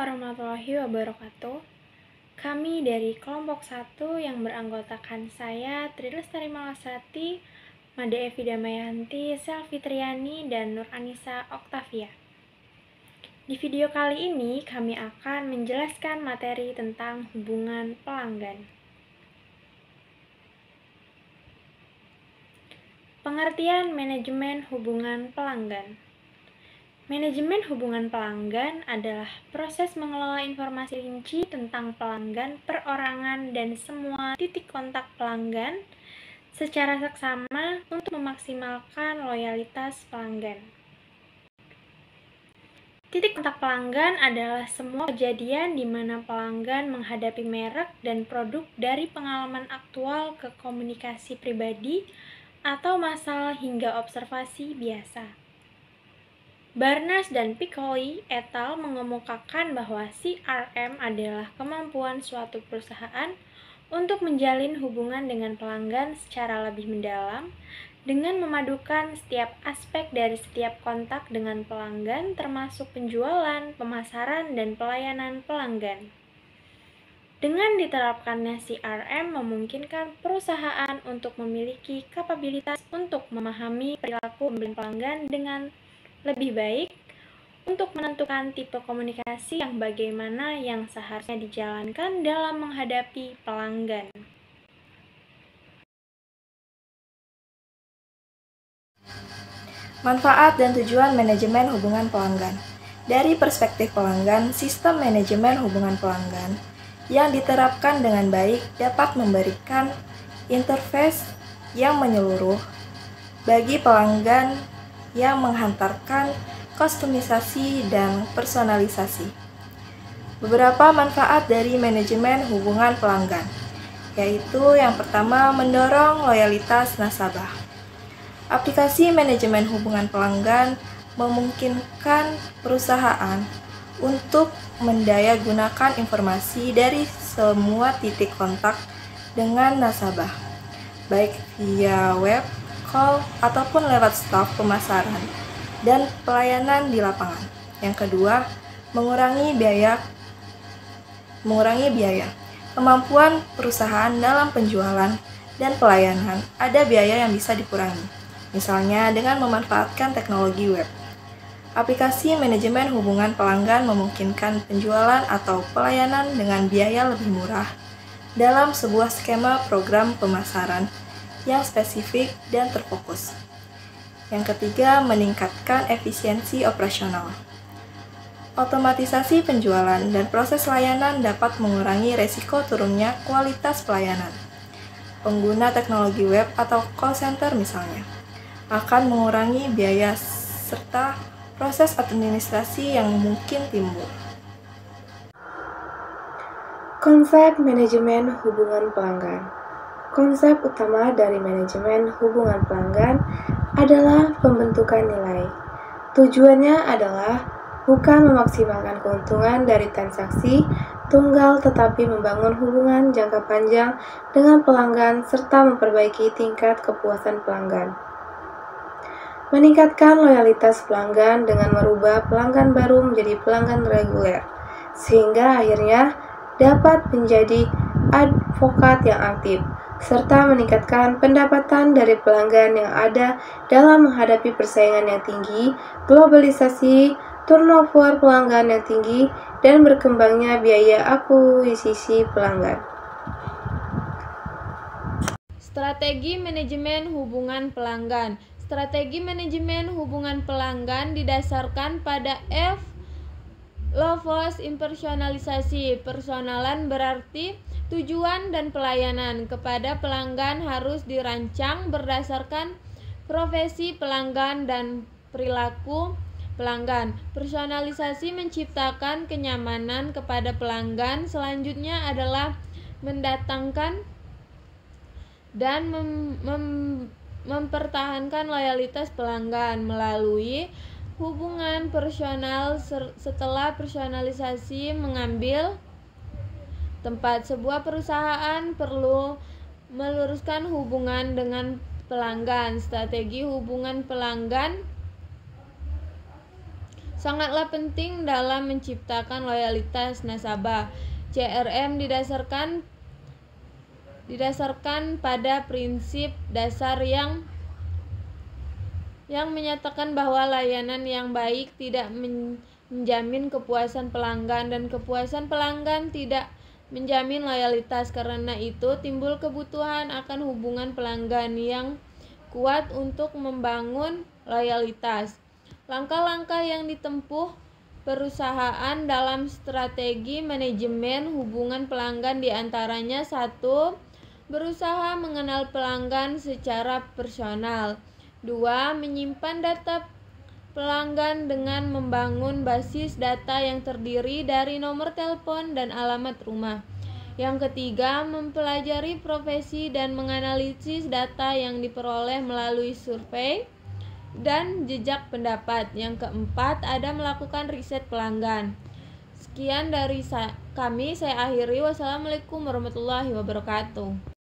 warahmatullahi wabarakatuh. Kami dari kelompok 1 yang beranggotakan saya, Tri Lestari Malasati, Made Evi Damayanti, Selvi Triani, dan Nur Anissa Oktavia. Di video kali ini kami akan menjelaskan materi tentang hubungan pelanggan. Pengertian manajemen hubungan pelanggan. Manajemen hubungan pelanggan adalah proses mengelola informasi rinci tentang pelanggan, perorangan, dan semua titik kontak pelanggan secara seksama untuk memaksimalkan loyalitas pelanggan. Titik kontak pelanggan adalah semua kejadian di mana pelanggan menghadapi merek dan produk dari pengalaman aktual ke komunikasi pribadi atau massal hingga observasi biasa. Barnes dan Piccoli et al. Mengemukakan bahwa CRM adalah kemampuan suatu perusahaan untuk menjalin hubungan dengan pelanggan secara lebih mendalam dengan memadukan setiap aspek dari setiap kontak dengan pelanggan termasuk penjualan, pemasaran, dan pelayanan pelanggan. Dengan diterapkannya CRM memungkinkan perusahaan untuk memiliki kapabilitas untuk memahami perilaku pelanggan dengan lebih baik untuk menentukan tipe komunikasi yang bagaimana yang seharusnya dijalankan dalam menghadapi pelanggan. Manfaat dan tujuan manajemen hubungan pelanggan. Dari perspektif pelanggan, sistem manajemen hubungan pelanggan yang diterapkan dengan baik dapat memberikan interface yang menyeluruh bagi pelanggan yang menghantarkan kustomisasi dan personalisasi. Beberapa manfaat dari manajemen hubungan pelanggan, yaitu yang pertama mendorong loyalitas nasabah. Aplikasi manajemen hubungan pelanggan memungkinkan perusahaan untuk mendayagunakan informasi dari semua titik kontak dengan nasabah, baik via web, call, ataupun lewat staf pemasaran dan pelayanan di lapangan. Yang kedua, mengurangi biaya. Kemampuan perusahaan dalam penjualan dan pelayanan ada biaya yang bisa dikurangi, misalnya dengan memanfaatkan teknologi web. Aplikasi manajemen hubungan pelanggan memungkinkan penjualan atau pelayanan dengan biaya lebih murah dalam sebuah skema program pemasaran yang spesifik dan terfokus. Yang ketiga, meningkatkan efisiensi operasional. Otomatisasi penjualan dan proses layanan dapat mengurangi resiko turunnya kualitas pelayanan. Pengguna teknologi web atau call center misalnya akan mengurangi biaya serta proses administrasi yang mungkin timbul. Konsep manajemen hubungan pelanggan. Konsep utama dari manajemen hubungan pelanggan adalah pembentukan nilai. Tujuannya adalah bukan memaksimalkan keuntungan dari transaksi tunggal tetapi membangun hubungan jangka panjang dengan pelanggan serta memperbaiki tingkat kepuasan pelanggan. Meningkatkan loyalitas pelanggan dengan merubah pelanggan baru menjadi pelanggan reguler, sehingga akhirnya dapat menjadi advokat yang aktif, serta meningkatkan pendapatan dari pelanggan yang ada dalam menghadapi persaingan yang tinggi, globalisasi, turnover pelanggan yang tinggi, dan berkembangnya biaya akuisisi pelanggan. Strategi manajemen hubungan pelanggan. Strategi manajemen hubungan pelanggan didasarkan pada Loveless impersonalisasi. Personalan berarti tujuan dan pelayanan kepada pelanggan harus dirancang berdasarkan profesi pelanggan dan perilaku pelanggan. Personalisasi menciptakan kenyamanan kepada pelanggan. Selanjutnya adalah mendatangkan dan mempertahankan loyalitas pelanggan melalui hubungan personal. Setelah personalisasi mengambil tempat, sebuah perusahaan perlu meluruskan hubungan dengan pelanggan. Strategi hubungan pelanggan sangatlah penting dalam menciptakan loyalitas nasabah. CRM didasarkan pada prinsip dasar yang menyatakan bahwa layanan yang baik tidak menjamin kepuasan pelanggan dan kepuasan pelanggan tidak menjamin loyalitas. Karena itu timbul kebutuhan akan hubungan pelanggan yang kuat untuk membangun loyalitas. Langkah-langkah yang ditempuh perusahaan dalam strategi manajemen hubungan pelanggan diantaranya: 1. Berusaha mengenal pelanggan secara personal. 2. Menyimpan data pelanggan dengan membangun basis data yang terdiri dari nomor telepon dan alamat rumah. Yang ketiga, mempelajari profesi dan menganalisis data yang diperoleh melalui survei dan jejak pendapat. Yang keempat, ada melakukan riset pelanggan. Sekian dari kami, saya akhiri. Wassalamualaikum warahmatullahi wabarakatuh.